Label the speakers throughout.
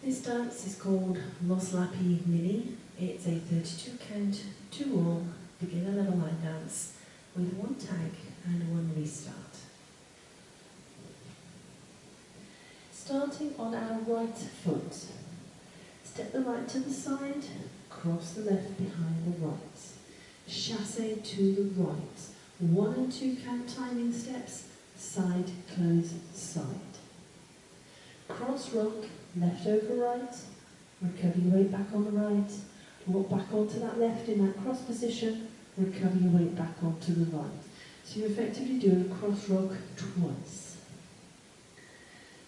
Speaker 1: This dance is called Loslappie Mini. It's a 32 count, 2-all beginner level line dance with 1 tag and 1 restart. Starting on our right foot, step the right to the side, cross the left behind the right, chassé to the right, 1 and 2 count timing steps, side, close, side. Cross rock, left over right, recover your weight back on the right, walk back onto that left in that cross position, recover your weight back onto the right. So you're effectively doing a cross rock twice.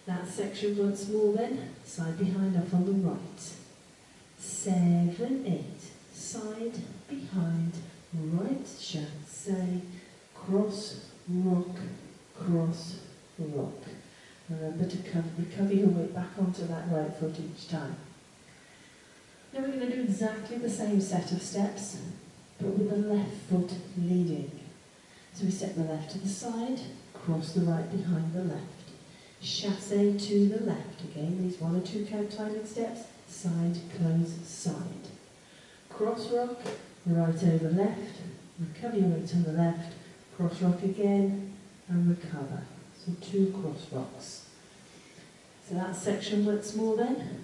Speaker 1: That section once more then, side behind up on the right. 7, 8, side, behind, right, chassé, cross, rock, cross, rock. Remember to recover your weight back onto that right foot each time. Now we're going to do exactly the same set of steps, but with the left foot leading. So we step the left to the side, cross the right behind the left. Chassé to the left. Again, these 1 or 2 count timing steps, side, close, side. Cross rock, right over left, recover your weight on the left, cross rock again, and recover. So 2 cross rocks. So that section once more then.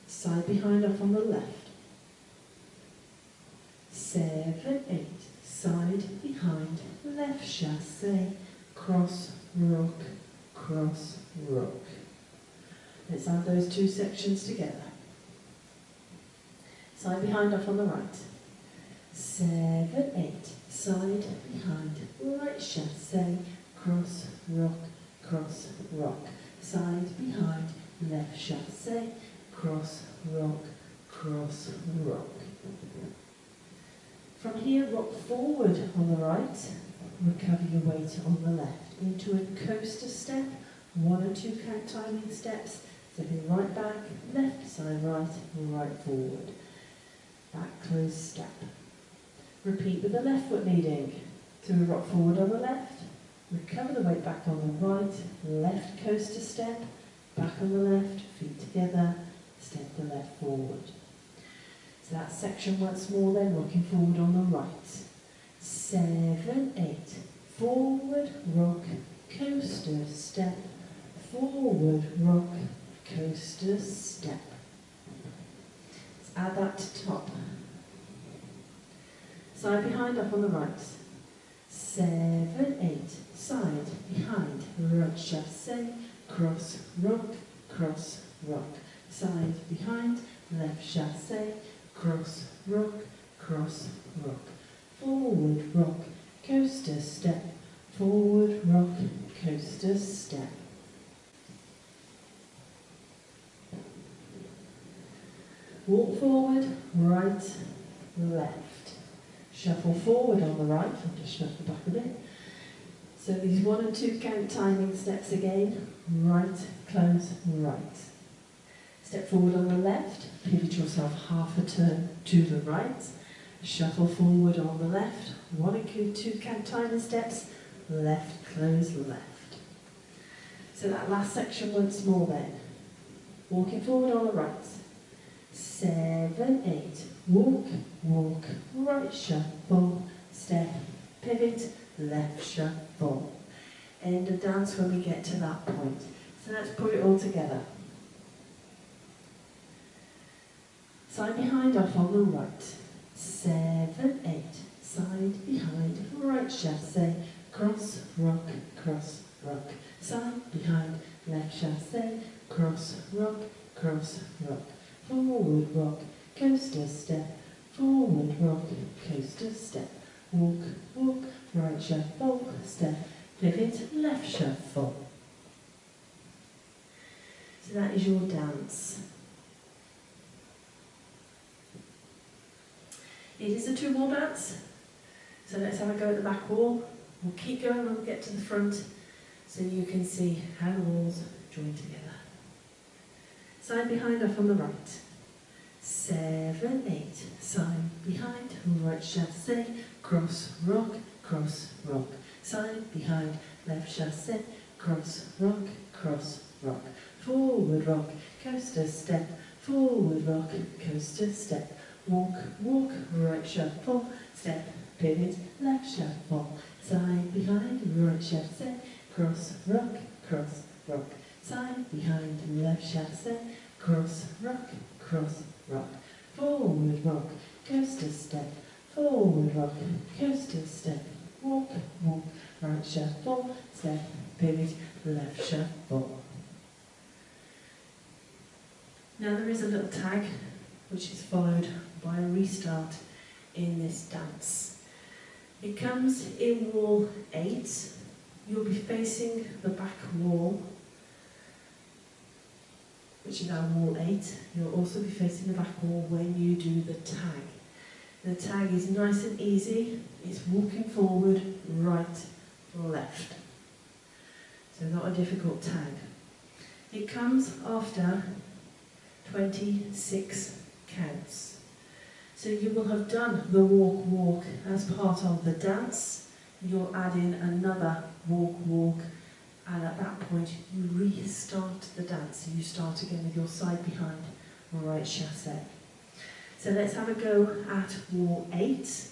Speaker 1: Side behind up on the left. 7, 8, side behind, left chassé, cross, rock, cross, rock. Let's add those 2 sections together. Side behind up on the right. 7, 8, side behind, right chassé, cross, rock, cross, rock. Side behind, left chassé, cross, rock, cross, rock. From here, rock forward on the right, recover your weight on the left. Into a coaster step, 1 or 2 count timing steps, stepping right back, left side right, right forward. Back close step. Repeat with the left foot leading. So we rock forward on the left, recover the weight back on the right, left coaster step, back on the left, feet together, step the left forward. So that section once more then, rocking forward on the right. 7, 8, forward, rock, coaster, step, forward, rock, coaster, step. Let's add that to top. Side behind up on the right. 7, 8, side, behind, right chassé, cross, rock, cross, rock. Side, behind, left chassé, cross, rock, cross, rock. Forward, rock, coaster, step, forward, rock, coaster, step. Walk forward, right, left. Shuffle forward on the right, I'll just shuffle back a bit. So these 1 and 2 count timing steps again, right, close, right. Step forward on the left, pivot yourself half a turn to the right. Shuffle forward on the left, 1 and 2 count timing steps, left, close, left. So that last section once more then. Walking forward on the right. 7, 8, walk, walk, right shuffle, step, pivot, left shuffle. End of dance when we get to that point. So let's put it all together. Side behind off on the right. 7, 8, side behind, right chassé, cross, rock, cross, rock. Side behind, left chassé, cross, rock, cross, rock. Forward rock, coaster step, forward rock, coaster step. Walk, walk, right shuffle, step, pivot, left shuffle. So that is your dance. It is a 2-wall dance, so let's have a go at the back wall. We'll keep going when we get to the front so you can see how the walls join together. Side behind up on the right. 7, 8, side behind, right chassé, cross, rock, cross, rock. Side behind, left chassé, cross, rock, cross, rock, forward rock, coaster step, forward rock, coaster step, walk, walk, right shuffle, step, pivot, left shuffle, side, behind, right chassé, cross, rock, side, behind, left chassé, cross, rock, forward rock, coaster step, forward rock, coaster step, walk, walk, right shuffle, step, pivot, left shuffle. Now there is a little tag which is followed by a restart in this dance. It comes in wall 8. You'll be facing the back wall, which is now wall 8. You'll also be facing the back wall when you do the tag. The tag is nice and easy. It's walking forward, right, left. So not a difficult tag. It comes after 26 counts. So you will have done the walk, walk as part of the dance. You'll add in another walk, walk, and at that point you restart the dance. So you start again with your side behind right chassé. So let's have a go at wall 8,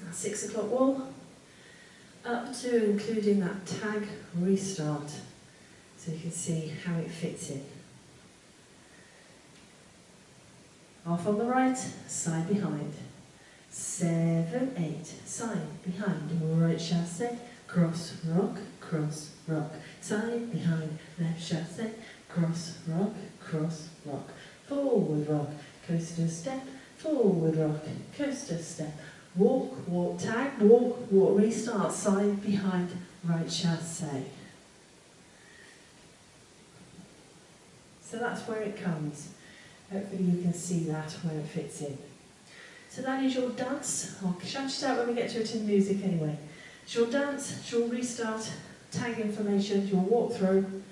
Speaker 1: our 6 o'clock wall, up to including that tag restart, so you can see how it fits in. Off on the right, side behind. 7, 8, side behind, right chassé, cross, rock, side behind, left chassé, cross, rock, forward rock, coaster step, forward rock, coaster step, walk, walk, tag, walk, walk, restart, side behind, right chassé. So that's where it comes. Hopefully you can see that where it fits in. So that is your dance. I'll shout it out when we get to it in music anyway. It's your dance, it's your restart, tag information, your walk through.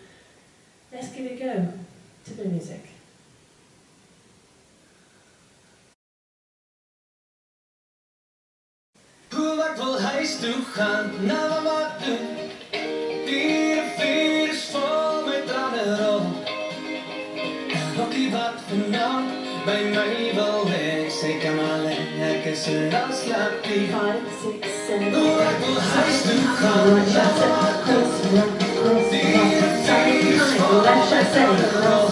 Speaker 1: Let's give it a go to the music.
Speaker 2: Hoe vaak wil huis toe gaan, na mama toe. Die rivier is vol met tranenrol. En wat die wat vanavond bij mij wil wees. Ik kan alleen, ik is een loslappie.
Speaker 1: 5, 6, 7,
Speaker 2: Hoe vaak wil huis toe gaan, na mama toe. Die rivier is vol met tranenrol.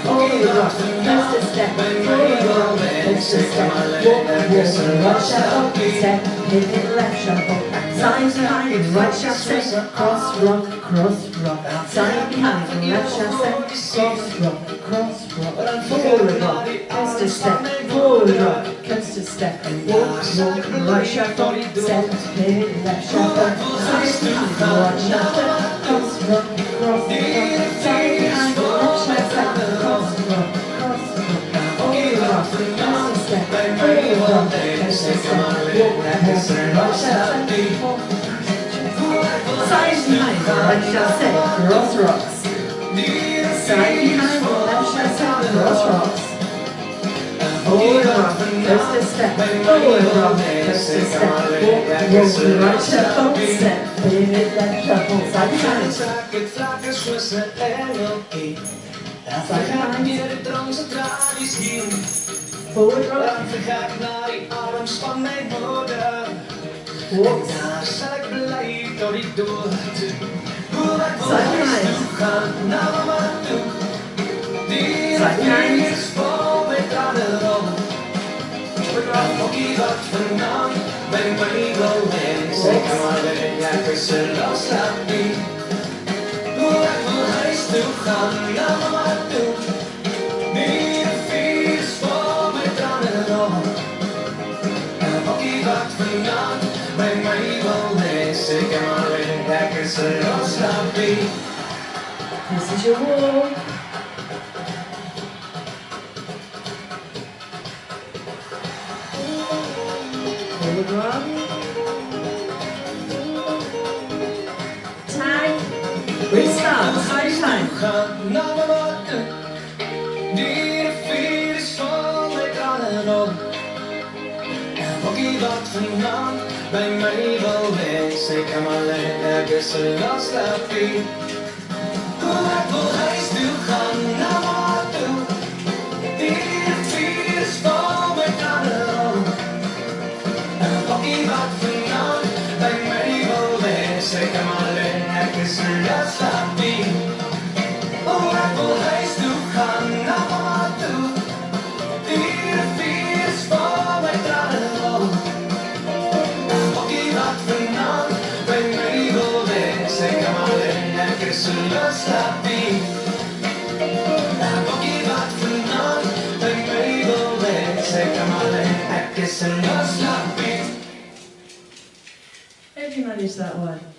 Speaker 1: Forward rock, coaster step, forward rock, coaster step, walk, walk, right shuffle, step, pivot, left shuffle, side behind, right chassé, cross rock, side behind, left chassé, cross rock, forward rock, coaster step, forward rock, coaster step, walk, walk, right shuffle, step, pivot, left shuffle, side behind, right chassé, cross rock, side behind, left chassé, cross rock, forward rock, coaster step, forward rock, coaster step, walk, right chassé, side behind, right chassé, cross rocks, side behind, left chassé, cross rocks, forward rock, coaster step, forward rock, coaster step, walk, right shuffle, step, pivot, left shuffle, side behind, side behind, forward rock, walk, side behind, side behind,
Speaker 2: Hockey wat vanavond bij mij wil wees. Ik kan alleen, ja, ik is een loslappie. Hoe ik wil huis toe gaan, naar mama toe. Die rivier is vol met tranenrol. Hockey wat vanavond bij mij wil wees. Ik kan alleen, ja, ik is een loslappie.
Speaker 1: This is your wall. Forward rock, tag, restart, side behind,
Speaker 2: die rivier is vol met tranenrol. En hockey wat vanavond bij mij wil wees. Ik kan alleen ergens een loslappie. Hoe ek wil huis toe gaan, na ma toe. Die vuur is vol met knallen. En bakkie wat vanaand by my wil wees. Ek kan alleen, ek is 'n loslappie. Oh, ek wil huis toe gaan, na ma toe. Die vuur is vol met knallen. En bakkie wat vanaand by my wil wees. Ek kan alleen, ek is 'n loslappie. En bakkie wat vanaand by my wil wees. Ek kan alleen, ek is 'n loslappie.
Speaker 1: Have you managed that one?